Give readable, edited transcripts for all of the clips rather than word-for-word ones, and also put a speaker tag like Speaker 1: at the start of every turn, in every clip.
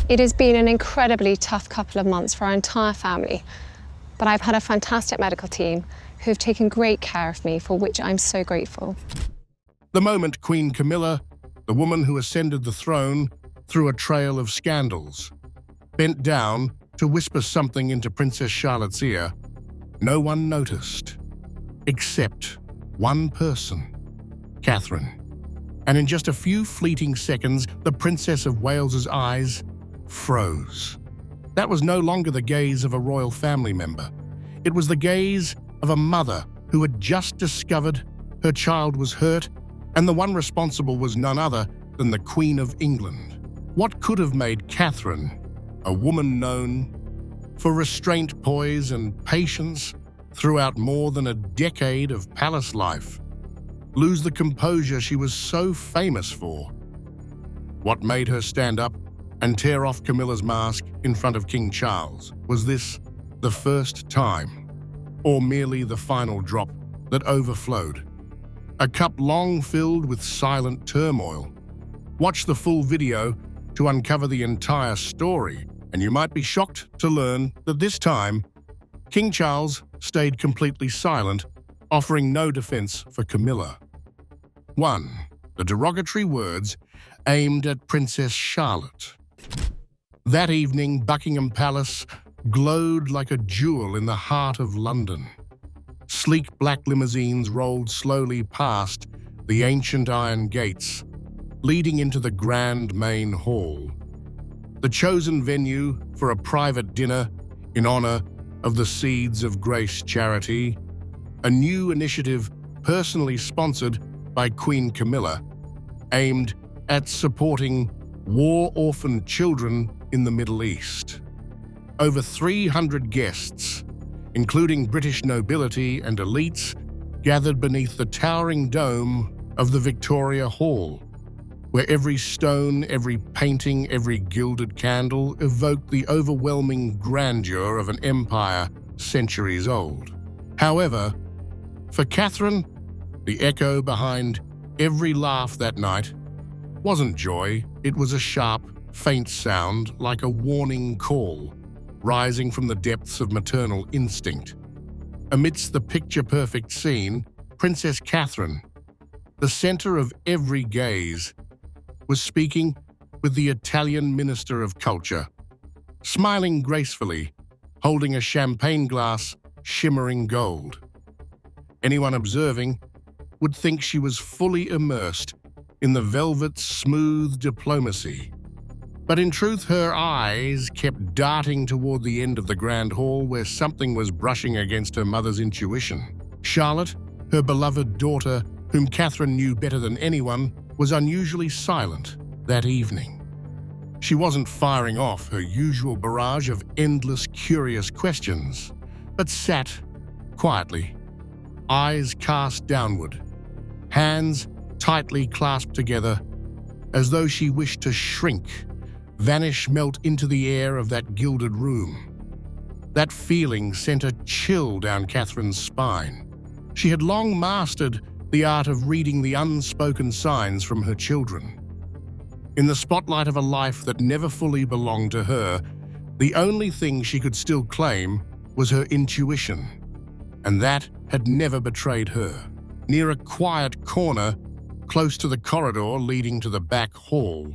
Speaker 1: It has been an incredibly tough couple of months for our entire family, but I've had a fantastic medical team who have taken great care of me, for which I'm so grateful.
Speaker 2: The moment Queen Camilla, the woman who ascended the throne through a trail of scandals, bent down to whisper something into Princess Charlotte's ear, no one noticed, except one person, Catherine. And in just a few fleeting seconds, the Princess of Wales's eyes froze. That was no longer the gaze of a royal family member. It was the gaze of a mother who had just discovered her child was hurt, and the one responsible was none other than the Queen of England. What could have made Catherine, a woman known for restraint, poise, and patience throughout more than a decade of palace life, lose the composure she was so famous for? What made her stand up and tear off Camilla's mask in front of King Charles? Was this the first time, or merely the final drop that overflowed? A cup long filled with silent turmoil. Watch the full video to uncover the entire story, and you might be shocked to learn that this time, King Charles stayed completely silent, offering no defense for Camilla. 1. The derogatory words aimed at Princess Charlotte. That evening, Buckingham Palace glowed like a jewel in the heart of London. Sleek black limousines rolled slowly past the ancient iron gates, leading into the grand main hall, the chosen venue for a private dinner in honor of the Seeds of Grace charity, a new initiative personally sponsored by Queen Camilla, aimed at supporting war-orphaned children in the Middle East. Over 300 guests, including British nobility and elites, gathered beneath the towering dome of the Victoria Hall, where every stone, every painting, every gilded candle evoked the overwhelming grandeur of an empire centuries old. However, for Catherine, the echo behind every laugh that night wasn't joy. It was a sharp, faint sound like a warning call, rising from the depths of maternal instinct. Amidst the picture-perfect scene, Princess Catherine, the center of every gaze, was speaking with the Italian Minister of Culture, smiling gracefully, holding a champagne glass shimmering gold. Anyone observing would think she was fully immersed in the velvet's smooth diplomacy. But in truth, her eyes kept darting toward the end of the grand hall where something was brushing against her mother's intuition. Charlotte, her beloved daughter, whom Catherine knew better than anyone, was unusually silent that evening. She wasn't firing off her usual barrage of endless, curious questions, but sat quietly, eyes cast downward, hands tightly clasped together, as though she wished to shrink, vanish, melt into the air of that gilded room. That feeling sent a chill down Catherine's spine. She had long mastered the art of reading the unspoken signs from her children. In the spotlight of a life that never fully belonged to her, the only thing she could still claim was her intuition, and that had never betrayed her. Near a quiet corner, close to the corridor leading to the back hall,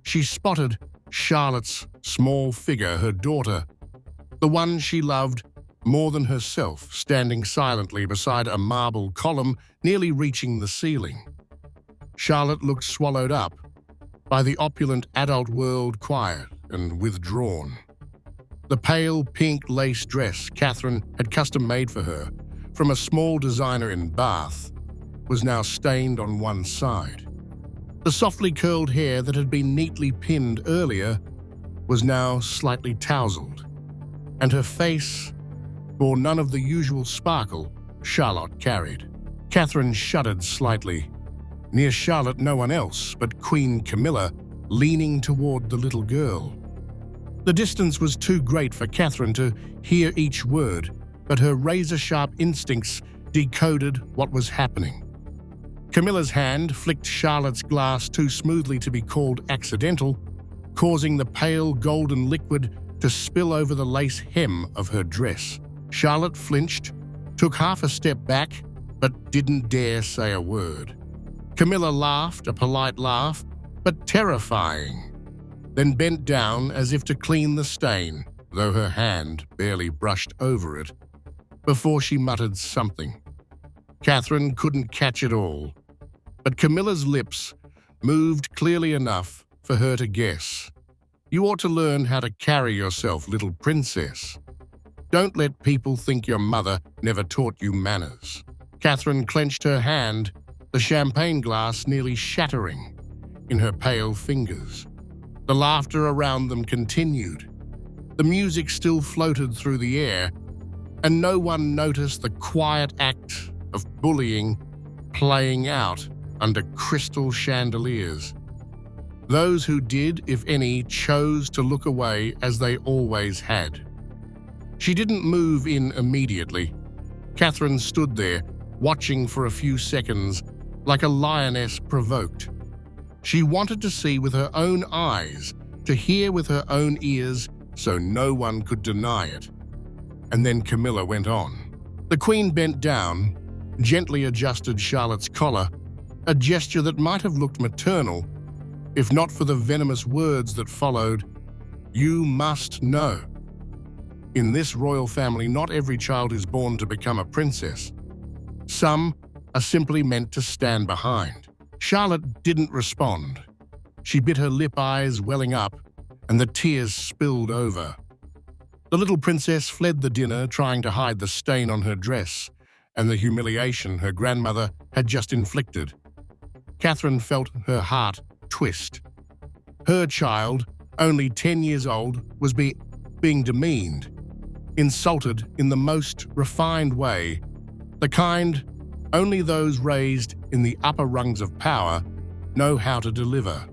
Speaker 2: she spotted Charlotte's small figure, her daughter, the one she loved more than herself, standing silently beside a marble column nearly reaching the ceiling. Charlotte looked swallowed up by the opulent adult world, quiet and withdrawn. The pale pink lace dress Catherine had custom-made for her from a small designer in Bath was now stained on one side. The softly curled hair that had been neatly pinned earlier was now slightly tousled, and her face bore none of the usual sparkle Charlotte carried. Catherine shuddered slightly. Near Charlotte, no one else but Queen Camilla, leaning toward the little girl. The distance was too great for Catherine to hear each word, but her razor-sharp instincts decoded what was happening. Camilla's hand flicked Charlotte's glass too smoothly to be called accidental, causing the pale golden liquid to spill over the lace hem of her dress. Charlotte flinched, took half a step back, but didn't dare say a word. Camilla laughed, a polite laugh, but terrifying, then bent down as if to clean the stain, though her hand barely brushed over it, before she muttered something. Catherine couldn't catch it all, but Camilla's lips moved clearly enough for her to guess. You ought to learn how to carry yourself, little princess. Don't let people think your mother never taught you manners. Catherine clenched her hand, the champagne glass nearly shattering in her pale fingers. The laughter around them continued. The music still floated through the air, and no one noticed the quiet act of bullying playing out under crystal chandeliers. Those who did, if any, chose to look away as they always had. She didn't move in immediately. Catherine stood there, watching for a few seconds, like a lioness provoked. She wanted to see with her own eyes, to hear with her own ears, so no one could deny it. And then Camilla went on. The Queen bent down, gently adjusted Charlotte's collar, a gesture that might have looked maternal, if not for the venomous words that followed. You must know. In this royal family, not every child is born to become a princess. Some are simply meant to stand behind. Charlotte didn't respond. She bit her lip, eyes welling up, and the tears spilled over. The little princess fled the dinner, trying to hide the stain on her dress and the humiliation her grandmother had just inflicted. Catherine felt her heart twist. Her child, only 10 years old, was being demeaned, insulted in the most refined way, the kind only those raised in the upper rungs of power know how to deliver.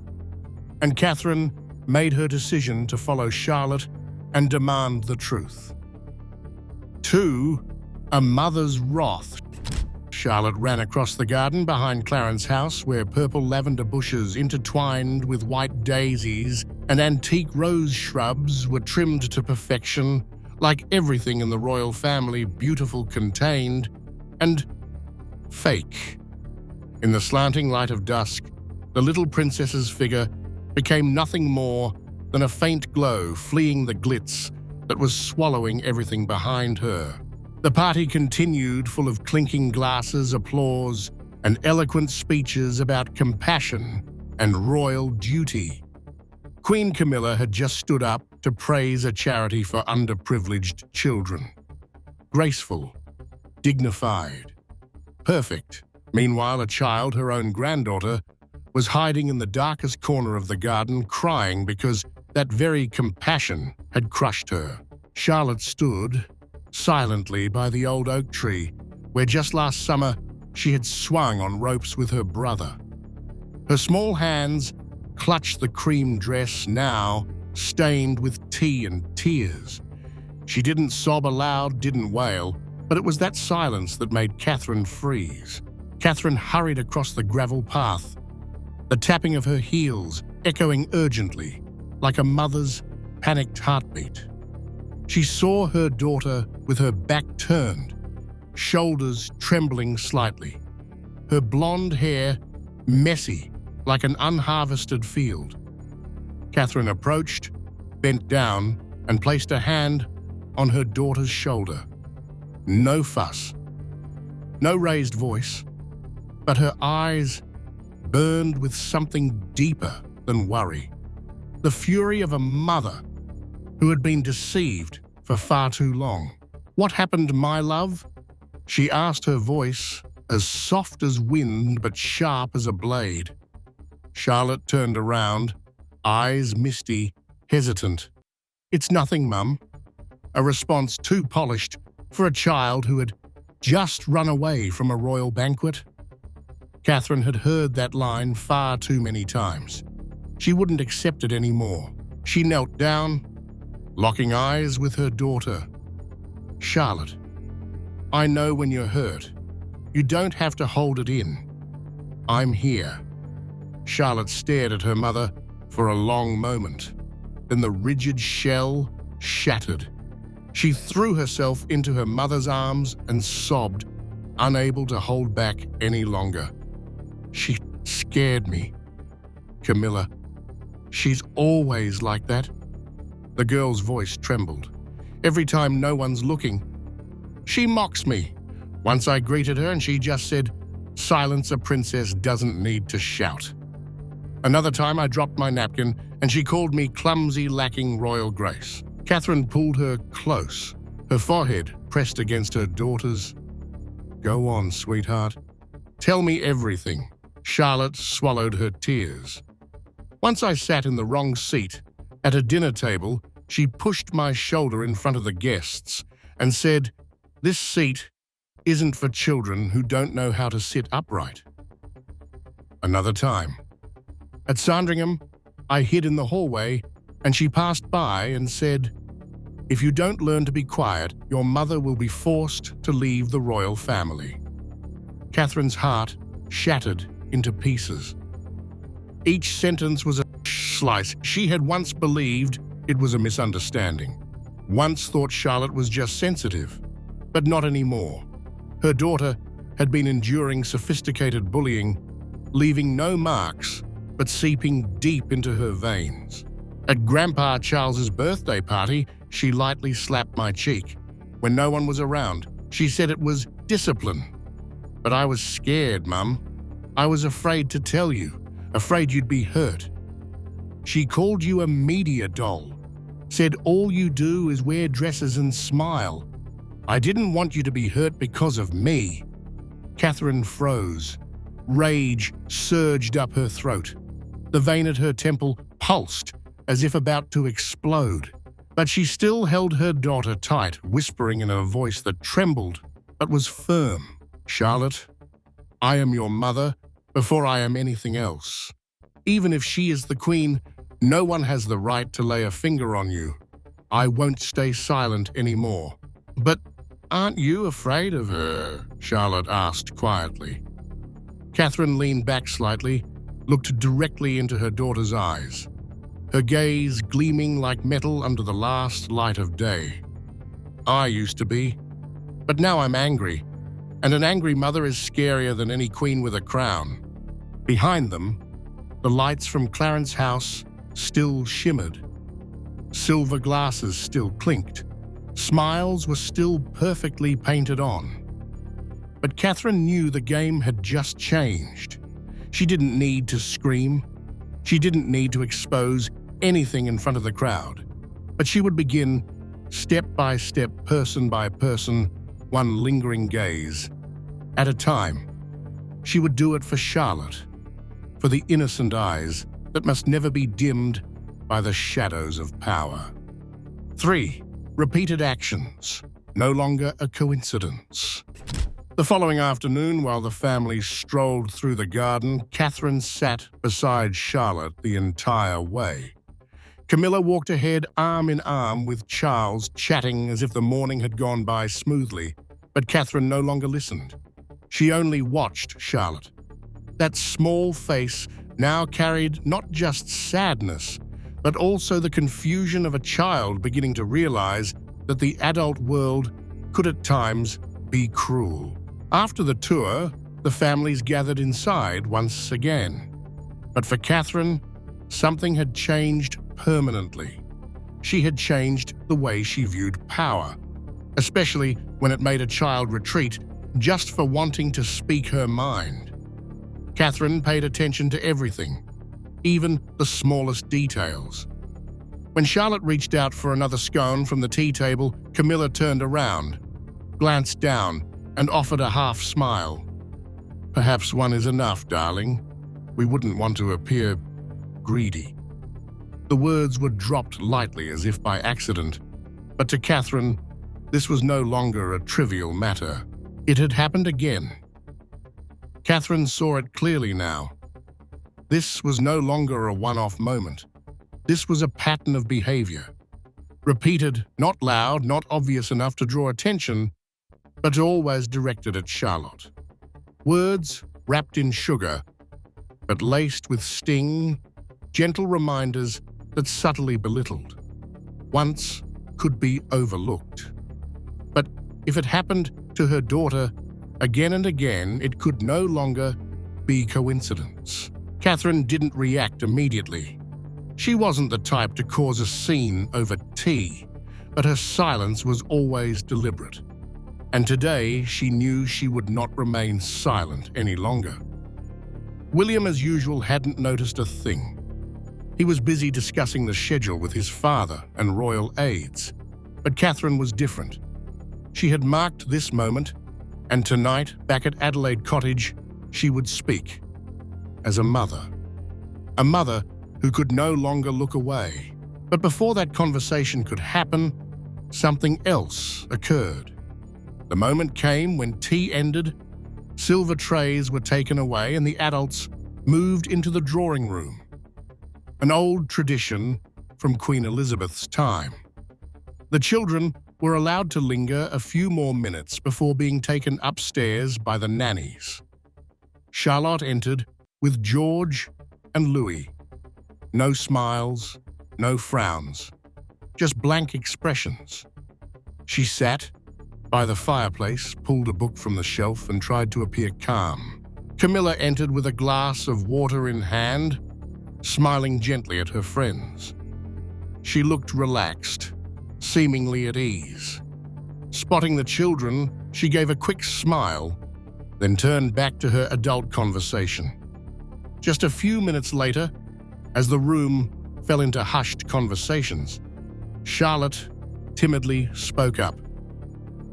Speaker 2: And Catherine made her decision to follow Charlotte and demand the truth. To a mother's wrath, Charlotte ran across the garden behind Clarence's house, where purple lavender bushes intertwined with white daisies and antique rose shrubs were trimmed to perfection, like everything in the royal family, beautiful, contained, and fake. In the slanting light of dusk, the little princess's figure became nothing more than a faint glow fleeing the glitz that was swallowing everything behind her. The party continued, full of clinking glasses, applause, and eloquent speeches about compassion and royal duty. Queen Camilla had just stood up to praise a charity for underprivileged children. Graceful, dignified, perfect. Meanwhile, a child, her own granddaughter, was hiding in the darkest corner of the garden, crying because that very compassion had crushed her. Charlotte stood silently by the old oak tree, where just last summer she had swung on ropes with her brother. Her small hands clutched the cream dress, now stained with tea and tears. She didn't sob aloud, didn't wail, but it was that silence that made Catherine freeze. Catherine hurried across the gravel path, the tapping of her heels echoing urgently, like a mother's panicked heartbeat. She saw her daughter with her back turned, shoulders trembling slightly, her blonde hair messy like an unharvested field. Catherine approached, bent down, and placed a hand on her daughter's shoulder. No fuss, no raised voice, but her eyes burned with something deeper than worry. The fury of a mother who had been deceived for far too long. What happened, my love? She asked, her voice as soft as wind but sharp as a blade. Charlotte turned around, eyes misty, hesitant. It's nothing, Mum. A response too polished for a child who had just run away from a royal banquet. Catherine had heard that line far too many times. She wouldn't accept it anymore. She knelt down, locking eyes with her daughter. Charlotte, I know when you're hurt. You don't have to hold it in. I'm here. Charlotte stared at her mother for a long moment. Then the rigid shell shattered. She threw herself into her mother's arms and sobbed, unable to hold back any longer. She scared me. Camilla, she's always like that. The girl's voice trembled. Every time no one's looking, she mocks me. Once I greeted her and she just said, "Silence, a princess doesn't need to shout." Another time I dropped my napkin and she called me clumsy, lacking royal grace. Catherine pulled her close, her forehead pressed against her daughter's. "Go on, sweetheart. Tell me everything." Charlotte swallowed her tears. Once I sat in the wrong seat. At a dinner table, she pushed my shoulder in front of the guests and said, "This seat isn't for children who don't know how to sit upright." Another time. At Sandringham, I hid in the hallway and she passed by and said, "If you don't learn to be quiet, your mother will be forced to leave the royal family." Catherine's heart shattered into pieces. Each sentence was a slice. She had once believed it was a misunderstanding. Once thought Charlotte was just sensitive, but not anymore. Her daughter had been enduring sophisticated bullying, leaving no marks but seeping deep into her veins. At Grandpa Charles's birthday party, she lightly slapped my cheek. When no one was around, she said it was discipline. But I was scared, Mum. I was afraid to tell you, afraid you'd be hurt. She called you a media doll, said all you do is wear dresses and smile. I didn't want you to be hurt because of me. Catherine froze. Rage surged up her throat. The vein at her temple pulsed as if about to explode. But she still held her daughter tight, whispering in a voice that trembled but was firm. "Charlotte, I am your mother before I am anything else. Even if she is the queen, no one has the right to lay a finger on you. I won't stay silent anymore." "But aren't you afraid of her?" Charlotte asked quietly. Catherine leaned back slightly, looked directly into her daughter's eyes, her gaze gleaming like metal under the last light of day. "I used to be, but now I'm angry, and an angry mother is scarier than any queen with a crown." Behind them, the lights from Clarence House still shimmered. Silver glasses still clinked. Smiles were still perfectly painted on. But Catherine knew the game had just changed. She didn't need to scream. She didn't need to expose anything in front of the crowd. But she would begin, step by step, person by person, one lingering gaze at a time. She would do it for Charlotte, for the innocent eyes that must never be dimmed by the shadows of power. 3. Repeated actions, no longer a coincidence. The following afternoon, while the family strolled through the garden, Catherine sat beside Charlotte the entire way. Camilla walked ahead, arm in arm with Charles, chatting as if the morning had gone by smoothly. But Catherine no longer listened. She only watched Charlotte. That small face now carried not just sadness, but also the confusion of a child beginning to realize that the adult world could at times be cruel. After the tour, the families gathered inside once again. But for Catherine, something had changed permanently. She had changed the way she viewed power, especially when it made a child retreat just for wanting to speak her mind. Catherine paid attention to everything, even the smallest details. When Charlotte reached out for another scone from the tea table, Camilla turned around, glanced down, and offered a half smile. "Perhaps one is enough, darling. We wouldn't want to appear greedy." The words were dropped lightly as if by accident, but to Catherine, this was no longer a trivial matter. It had happened again. Catherine saw it clearly now. This was no longer a one-off moment. This was a pattern of behavior, repeated, not loud, not obvious enough to draw attention, but always directed at Charlotte. Words wrapped in sugar, but laced with sting, gentle reminders that subtly belittled, once could be overlooked. But if it happened to her daughter again and again, it could no longer be coincidence. Catherine didn't react immediately. She wasn't the type to cause a scene over tea, but her silence was always deliberate. And today she knew she would not remain silent any longer. William, as usual, hadn't noticed a thing. He was busy discussing the schedule with his father and royal aides. But Catherine was different. She had marked this moment, and tonight, back at Adelaide Cottage, she would speak. As a mother. A mother who could no longer look away. But before that conversation could happen, something else occurred. The moment came when tea ended, silver trays were taken away, and the adults moved into the drawing room. An old tradition from Queen Elizabeth's time. The children were allowed to linger a few more minutes before being taken upstairs by the nannies. Charlotte entered with George and Louis. No smiles, no frowns, just blank expressions. She sat by the fireplace, pulled a book from the shelf, and tried to appear calm. Camilla entered with a glass of water in hand, smiling gently at her friends. She looked relaxed, seemingly at ease. Spotting the children, she gave a quick smile, then turned back to her adult conversation. Just a few minutes later, as the room fell into hushed conversations, Charlotte timidly spoke up.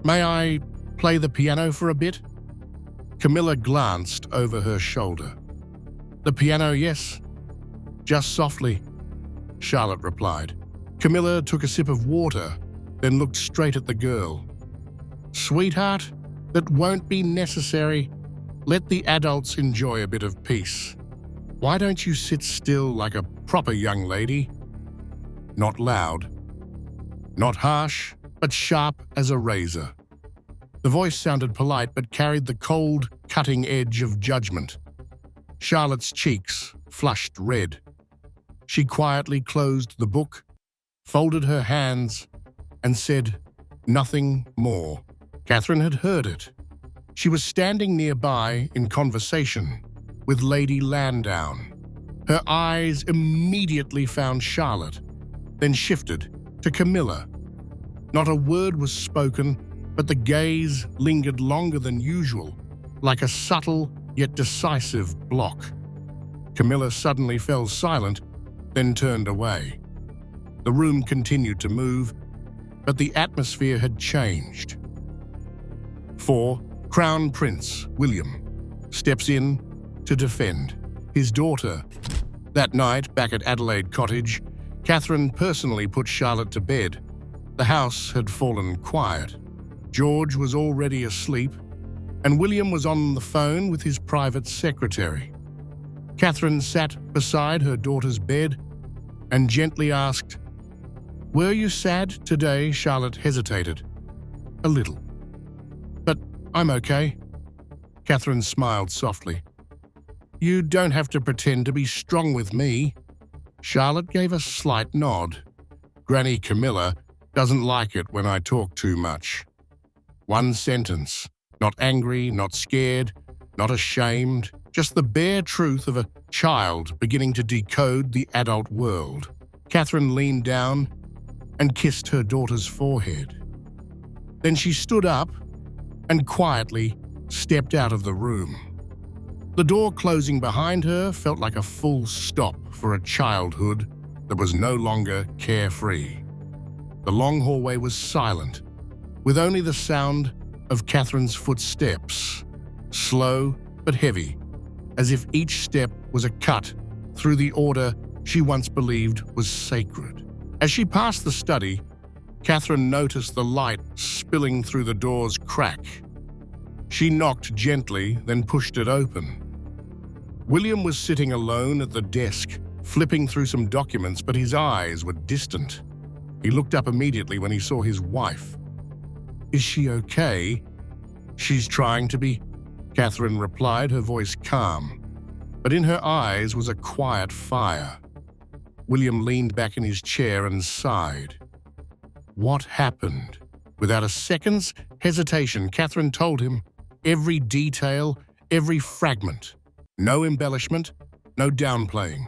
Speaker 2: "May I play the piano for a bit?" Camilla glanced over her shoulder. "The piano, yes. Just softly," Charlotte replied. Camilla took a sip of water, then looked straight at the girl. "Sweetheart, that won't be necessary. Let the adults enjoy a bit of peace. Why don't you sit still like a proper young lady?" Not loud, not harsh, but sharp as a razor. The voice sounded polite but carried the cold, cutting edge of judgment. Charlotte's cheeks flushed red. She quietly closed the book, folded her hands, and said nothing more. Catherine had heard it. She was standing nearby in conversation with Lady Landown. Her eyes immediately found Charlotte, then shifted to Camilla. Not a word was spoken, but the gaze lingered longer than usual, like a subtle yet decisive block. Camilla suddenly fell silent, then turned away. The room continued to move, but the atmosphere had changed. For Crown Prince William steps in to defend his daughter. That night, back at Adelaide Cottage, Catherine personally put Charlotte to bed. The house had fallen quiet. George was already asleep, and William was on the phone with his private secretary. Catherine sat beside her daughter's bed and gently asked, "Were you sad today?" Charlotte hesitated. "A little. But I'm okay." Catherine smiled softly. "You don't have to pretend to be strong with me." Charlotte gave a slight nod. Granny Camilla doesn't like it when I talk too much. One sentence. Not angry, not scared, not ashamed. Just the bare truth of a child beginning to decode the adult world. Catherine leaned down and kissed her daughter's forehead. Then she stood up and quietly stepped out of the room. The door closing behind her felt like a full stop for a childhood that was no longer carefree. The long hallway was silent, with only the sound of Catherine's footsteps, slow but heavy, as if each step was a cut through the order she once believed was sacred. As she passed the study, Catherine noticed the light spilling through the door's crack. She knocked gently, then pushed it open. William was sitting alone at the desk, flipping through some documents, but his eyes were distant. He looked up immediately when he saw his wife. "Is she okay?" "She's trying to be," Catherine replied, her voice calm. But in her eyes was a quiet fire. William leaned back in his chair and sighed. What happened? Without a second's hesitation, Catherine told him every detail, every fragment. No embellishment, no downplaying.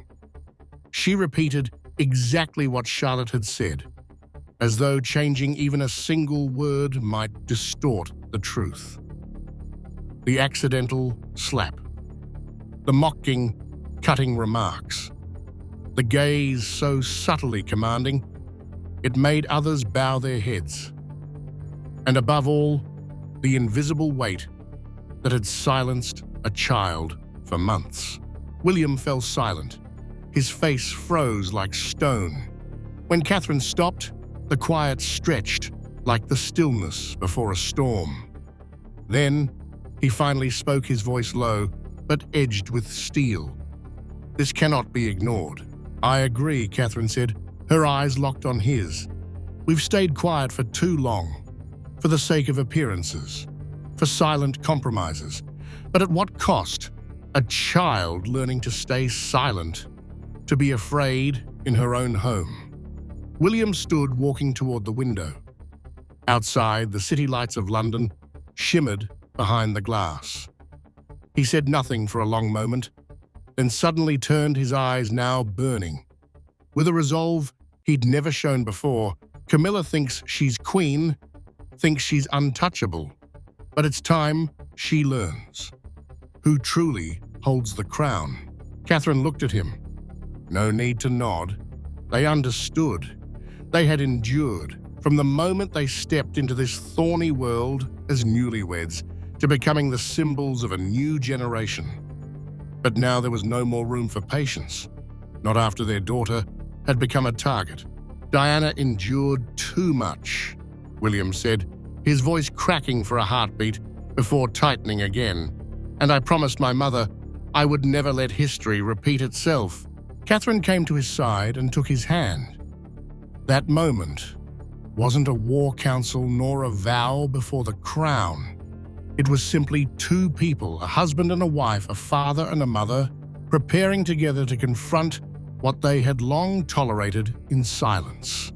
Speaker 2: She repeated exactly what Charlotte had said, as though changing even a single word might distort the truth. The accidental slap, the mocking, cutting remarks, the gaze so subtly commanding, it made others bow their heads. And above all, the invisible weight that had silenced a child for months. William fell silent. His face froze like stone. When Catherine stopped, the quiet stretched like the stillness before a storm. Then, he finally spoke, his voice low, but edged with steel. This cannot be ignored. I agree, Catherine said, her eyes locked on his. We've stayed quiet for too long, for the sake of appearances, for silent compromises. But at what cost? A child learning to stay silent, to be afraid in her own home. William stood walking toward the window. Outside, the city lights of London shimmered behind the glass. He said nothing for a long moment, then suddenly turned, his eyes now burning. With a resolve he'd never shown before, Camilla thinks she's queen, thinks she's untouchable, but it's time she learns. Who truly holds the crown? Catherine looked at him. No need to nod. They understood. They had endured from the moment they stepped into this thorny world as newlyweds to becoming the symbols of a new generation. But now there was no more room for patience, not after their daughter had become a target. Diana endured too much, William said, his voice cracking for a heartbeat before tightening again. And I promised my mother I would never let history repeat itself. Catherine came to his side and took his hand. That moment wasn't a war council nor a vow before the crown. It was simply two people, a husband and a wife, a father and a mother, preparing together to confront what they had long tolerated in silence.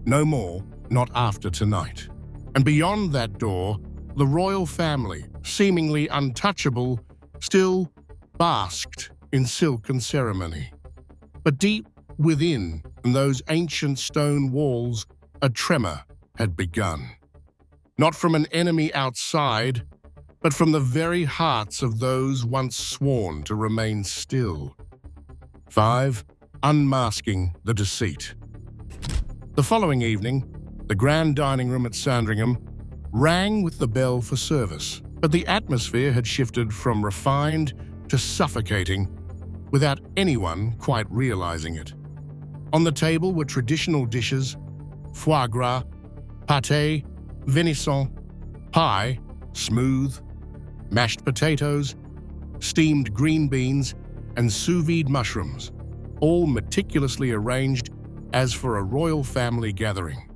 Speaker 2: No more, not after tonight. And beyond that door, the royal family, seemingly untouchable, still basked in silk and ceremony. But deep within those ancient stone walls, a tremor had begun. Not from an enemy outside, but from the very hearts of those once sworn to remain still. 5. Unmasking the deceit. The following evening, the grand dining room at Sandringham rang with the bell for service, but the atmosphere had shifted from refined to suffocating without anyone quite realizing it. On the table were traditional dishes: foie gras, pâté, venison, pie, smooth, mashed potatoes, steamed green beans, and sous vide mushrooms, all meticulously arranged as for a royal family gathering.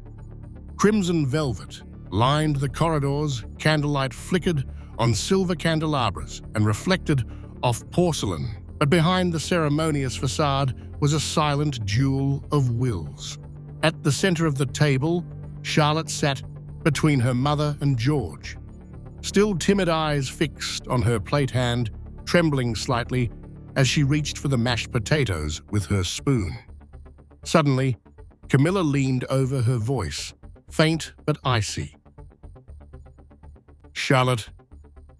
Speaker 2: Crimson velvet lined the corridors, candlelight flickered on silver candelabras and reflected off porcelain, but behind the ceremonious facade was a silent duel of wills. At the center of the table, Charlotte sat between her mother and George, still timid eyes fixed on her plate hand, trembling slightly as she reached for the mashed potatoes with her spoon. Suddenly, Camilla leaned over, her voice faint but icy. Charlotte,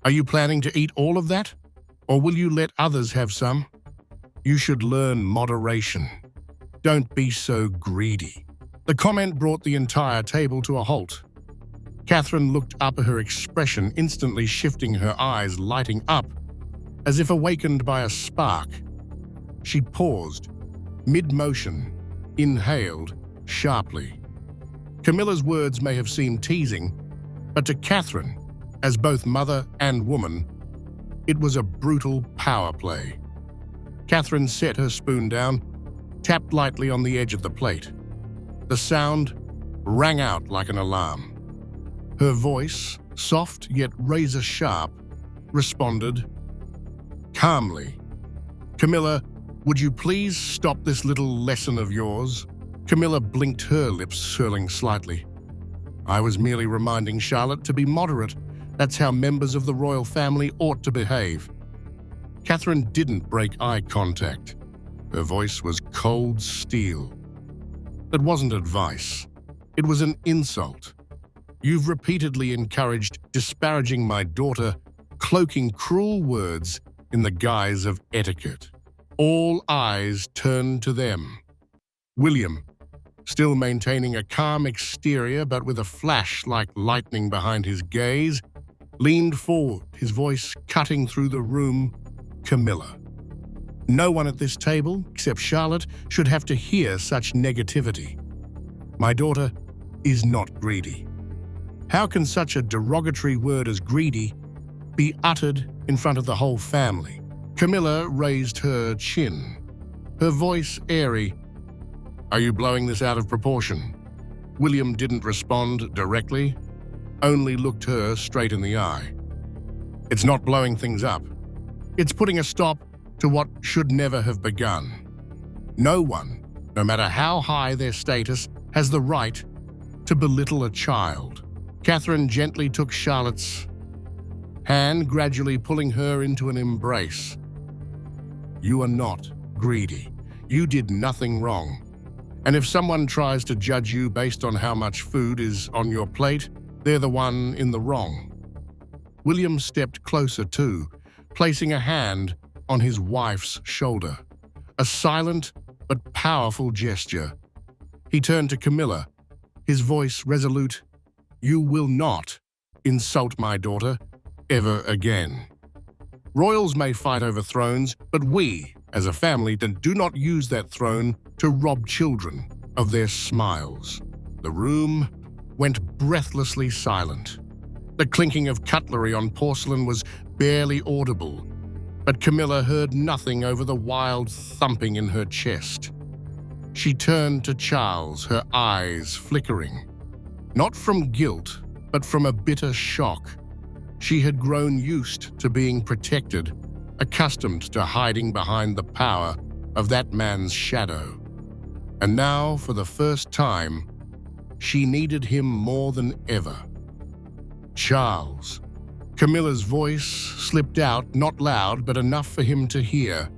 Speaker 2: are you planning to eat all of that? Or will you let others have some? You should learn moderation. Don't be so greedy. The comment brought the entire table to a halt. Catherine looked up, her expression instantly shifting, her eyes lighting up, as if awakened by a spark. She paused, mid-motion, inhaled sharply. Camilla's words may have seemed teasing, but to Catherine, as both mother and woman, it was a brutal power play. Catherine set her spoon down, tapped lightly on the edge of the plate. The sound rang out like an alarm. Her voice, soft yet razor-sharp, responded calmly. Camilla, Would you please stop this little lesson of yours? Camilla blinked, her lips swirling slightly. I was merely reminding Charlotte to be moderate. That's how members of the royal family ought to behave. Catherine didn't break eye contact. Her voice was cold steel. That wasn't advice. It was an insult. You've repeatedly encouraged disparaging my daughter, cloaking cruel words in the guise of etiquette. All eyes turned to them. William, still maintaining a calm exterior but with a flash like lightning behind his gaze, leaned forward, his voice cutting through the room. Camilla. No one at this table, except Charlotte, should have to hear such negativity. My daughter is not greedy. How can such a derogatory word as greedy be uttered in front of the whole family? Camilla raised her chin, her voice airy. Are you blowing this out of proportion? William didn't respond directly, only looked her straight in the eye. It's not blowing things up. It's putting a stop to what should never have begun. No one, no matter how high their status, has the right to belittle a child. Catherine gently took Charlotte's hand, gradually pulling her into an embrace. You are not greedy. You did nothing wrong. And if someone tries to judge you based on how much food is on your plate, they're the one in the wrong. William stepped closer too, placing a hand on his wife's shoulder. A silent but powerful gesture. He turned to Camilla, his voice resolute. You will not insult my daughter ever again. Royals may fight over thrones, but we, as a family, do not use that throne to rob children of their smiles. The room went breathlessly silent. The clinking of cutlery on porcelain was barely audible, but Camilla heard nothing over the wild thumping in her chest. She turned to Charles, her eyes flickering. Not from guilt, but from a bitter shock. She had grown used to being protected, accustomed to hiding behind the power of that man's shadow. And now, for the first time, she needed him more than ever. Charles. Camilla's voice slipped out, not loud, but enough for him to hear.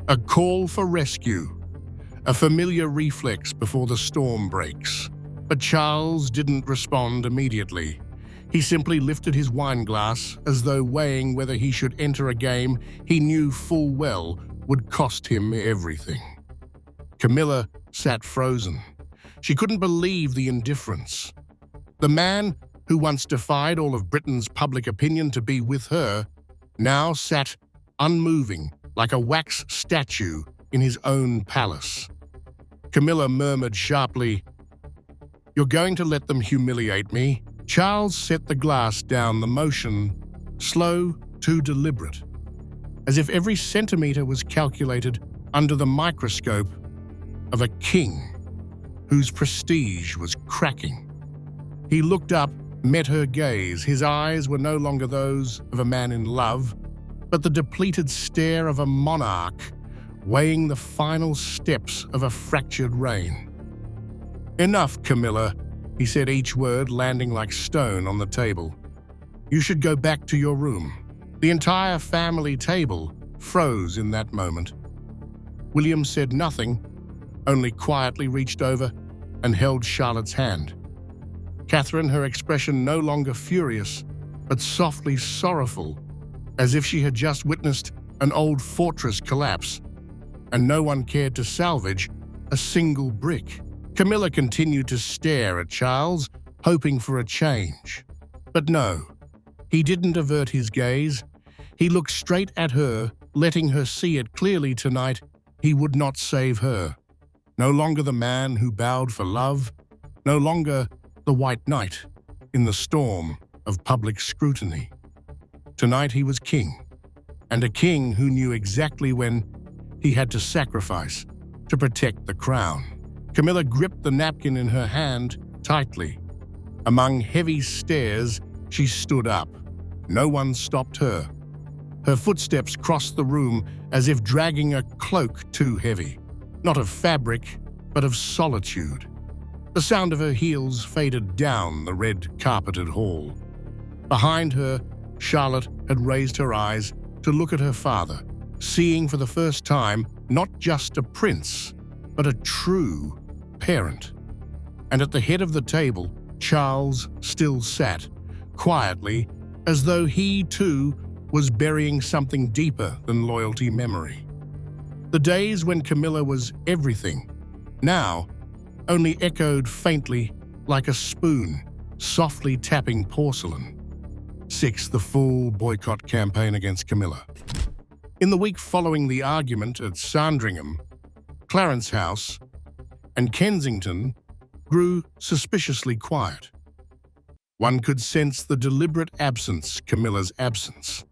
Speaker 2: A call for rescue, a familiar reflex before the storm breaks. But Charles didn't respond immediately. He simply lifted his wine glass as though weighing whether he should enter a game he knew full well would cost him everything. Camilla sat frozen. She couldn't believe the indifference. The man who once defied all of Britain's public opinion to be with her, now sat unmoving like a wax statue in his own palace. Camilla murmured sharply, "You're going to let them humiliate me?" Charles set the glass down, the motion slow to deliberate, as if every centimeter was calculated under the microscope of a king whose prestige was cracking. He looked up, met her gaze. His eyes were no longer those of a man in love, but the depleted stare of a monarch weighing the final steps of a fractured reign. "Enough, Camilla," he said, each word landing like stone on the table. "You should go back to your room." The entire family table froze in that moment. William said nothing, only quietly reached over and held Charlotte's hand. Catherine, her expression no longer furious, but softly sorrowful, as if she had just witnessed an old fortress collapse, and no one cared to salvage a single brick. Camilla continued to stare at Charles, hoping for a change. But no, he didn't avert his gaze. He looked straight at her, letting her see it clearly tonight. He would not save her. No longer the man who bowed for love, no longer the white knight in the storm of public scrutiny. Tonight he was king, and a king who knew exactly when he had to sacrifice to protect the crown. Camilla gripped the napkin in her hand tightly. Among heavy stares, she stood up. No one stopped her. Her footsteps crossed the room as if dragging a cloak too heavy, not of fabric, but of solitude. The sound of her heels faded down the red-carpeted hall. Behind her, Charlotte had raised her eyes to look at her father, seeing for the first time not just a prince, but a true parent. And at the head of the table, Charles still sat, quietly, as though he too was burying something deeper than loyalty memory. The days when Camilla was everything, now only echoed faintly like a spoon softly tapping porcelain. 6. The full boycott campaign against Camilla. In the week following the argument at Sandringham, Clarence House and Kensington grew suspiciously quiet. One could sense the deliberate absence, Camilla's absence.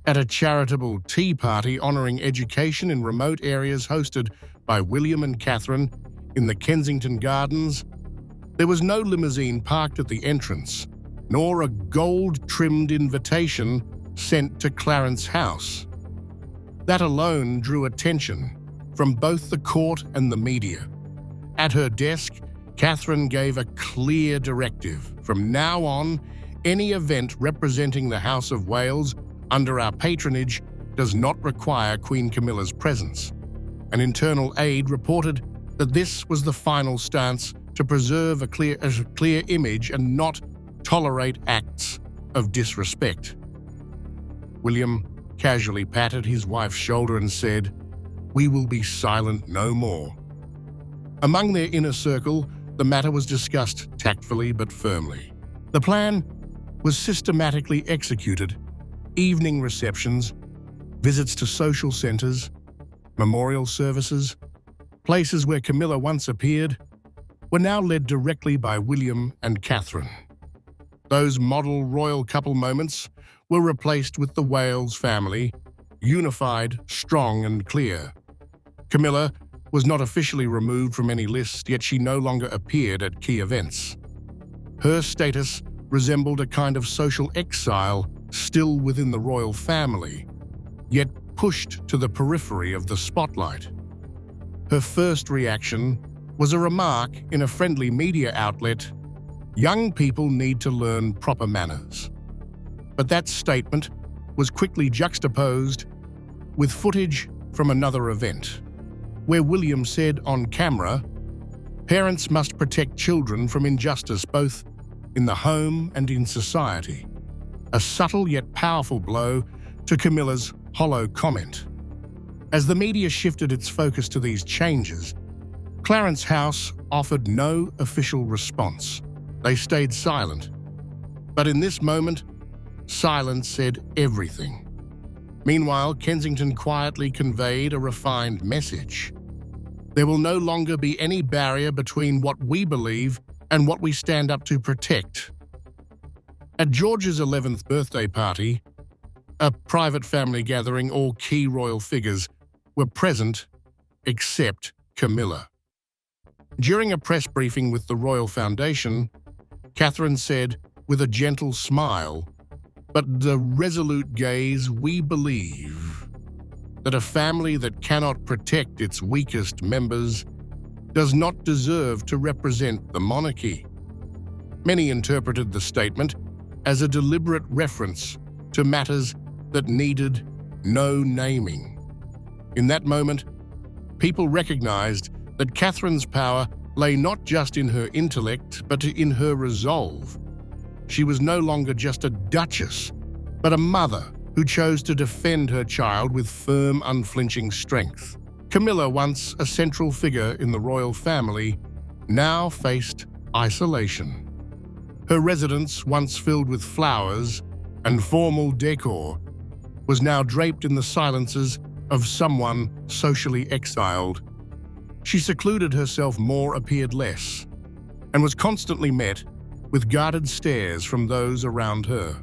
Speaker 2: At a charitable tea party honouring education in remote areas hosted by William and Catherine in the Kensington Gardens, there was no limousine parked at the entrance, nor a gold-trimmed invitation sent to Clarence House. That alone drew attention from both the court and the media. At her desk, Catherine gave a clear directive. From now on, any event representing the House of Wales under our patronage does not require Queen Camilla's presence. An internal aide reported that this was the final stance to preserve a clear image and not tolerate acts of disrespect. William casually patted his wife's shoulder and said, "We will be silent no more." Among their inner circle, the matter was discussed tactfully but firmly. The plan was systematically executed. Evening receptions, visits to social centres, memorial services, places where Camilla once appeared, were now led directly by William and Catherine. Those model royal couple moments were replaced with the Wales family, unified, strong and clear. Camilla was not officially removed from any list, yet she no longer appeared at key events. Her status resembled a kind of social exile still within the royal family, yet pushed to the periphery of the spotlight. Her first reaction was a remark in a friendly media outlet, "Young people need to learn proper manners." But that statement was quickly juxtaposed with footage from another event, where William said on camera, "Parents must protect children from injustice both in the home and in society." A subtle yet powerful blow to Camilla's hollow comment. As the media shifted its focus to these changes, Clarence House offered no official response. They stayed silent. But in this moment, silence said everything. Meanwhile, Kensington quietly conveyed a refined message. There will no longer be any barrier between what we believe and what we stand up to protect. At George's 11th birthday party, a private family gathering, all key royal figures were present except Camilla. During a press briefing with the Royal Foundation, Catherine said with a gentle smile, but the resolute gaze, "We believe that a family that cannot protect its weakest members does not deserve to represent the monarchy." Many interpreted the statement as a deliberate reference to matters that needed no naming. In that moment, people recognized that Catherine's power lay not just in her intellect, but in her resolve. She was no longer just a duchess, but a mother who chose to defend her child with firm, unflinching strength. Camilla, once a central figure in the royal family, now faced isolation. Her residence, once filled with flowers and formal decor, was now draped in the silences of someone socially exiled. She secluded herself more, appeared less, and was constantly met with guarded stares from those around her.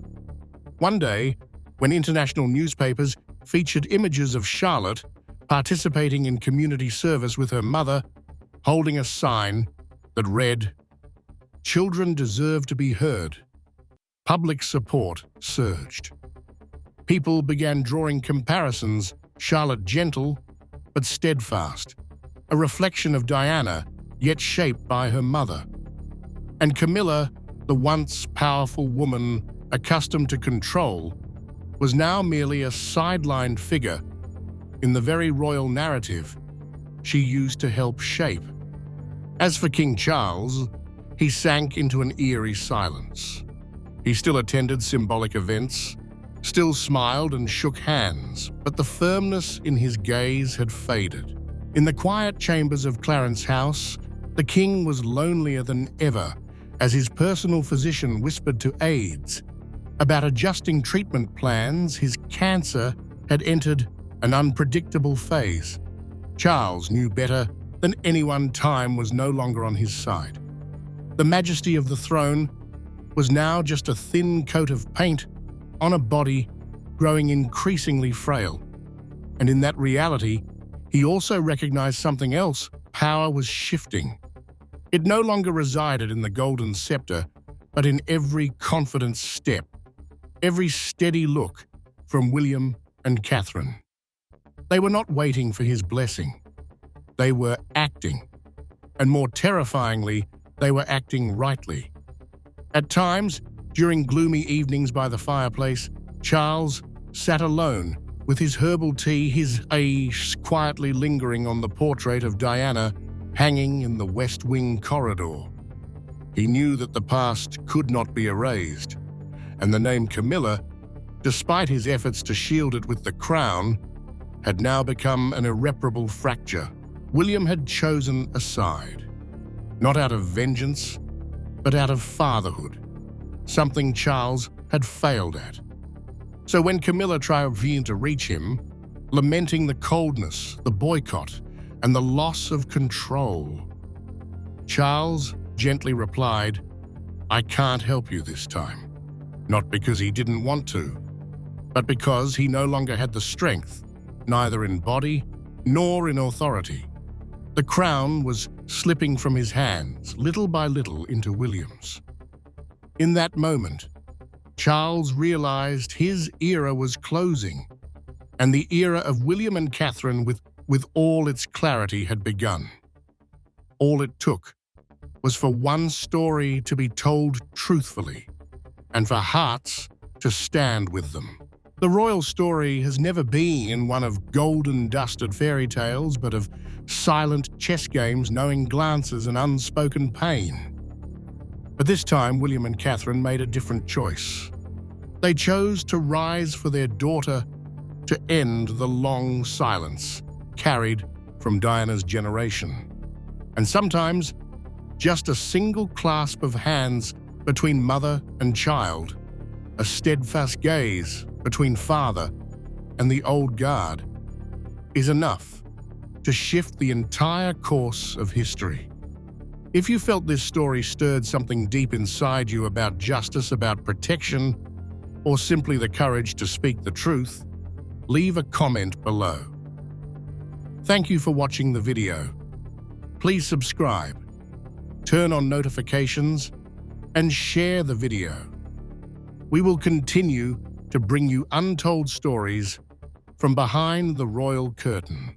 Speaker 2: One day, when international newspapers featured images of Charlotte participating in community service with her mother, holding a sign that read, "Children deserve to be heard," public support surged. People began drawing comparisons, Charlotte gentle but steadfast, a reflection of Diana, yet shaped by her mother. And Camilla, the once powerful woman accustomed to control, was now merely a sidelined figure in the very royal narrative she used to help shape. As for King Charles, he sank into an eerie silence. He still attended symbolic events, still smiled and shook hands, but the firmness in his gaze had faded. In the quiet chambers of Clarence House, the king was lonelier than ever as his personal physician whispered to aides about adjusting treatment plans. His cancer had entered an unpredictable phase. Charles knew better than anyone time was no longer on his side. The majesty of the throne was now just a thin coat of paint on a body growing increasingly frail. And in that reality, he also recognized something else. Power was shifting. It no longer resided in the golden scepter, but in every confident step, every steady look from William and Catherine. They were not waiting for his blessing. They were acting. And more terrifyingly, they were acting rightly. At times, during gloomy evenings by the fireplace, Charles sat alone with his herbal tea, his eyes quietly lingering on the portrait of Diana hanging in the West Wing corridor. He knew that the past could not be erased, and the name Camilla, despite his efforts to shield it with the crown, had now become an irreparable fracture. William had chosen a side, not out of vengeance, but out of fatherhood, something Charles had failed at. So when Camilla tried to reach him, lamenting the coldness, the boycott, and the loss of control, Charles gently replied, "I can't help you this time." Not because he didn't want to, but because he no longer had the strength, neither in body nor in authority. The crown was slipping from his hands, little by little, into William's. In that moment, Charles realized his era was closing, and the era of William and Catherine with all its clarity had begun. All it took was for one story to be told truthfully, and for hearts to stand with them. The royal story has never been one of golden-dusted fairy tales, but of silent chess games, knowing glances, and unspoken pain. But this time, William and Catherine made a different choice. They chose to rise for their daughter, to end the long silence carried from Diana's generation. And sometimes, just a single clasp of hands between mother and child, a steadfast gaze between father and the old guard, is enough to shift the entire course of history. If you felt this story stirred something deep inside you about justice, about protection, or simply the courage to speak the truth, leave a comment below. Thank you for watching the video. Please subscribe, turn on notifications, and share the video. We will continue to bring you untold stories from behind the royal curtain.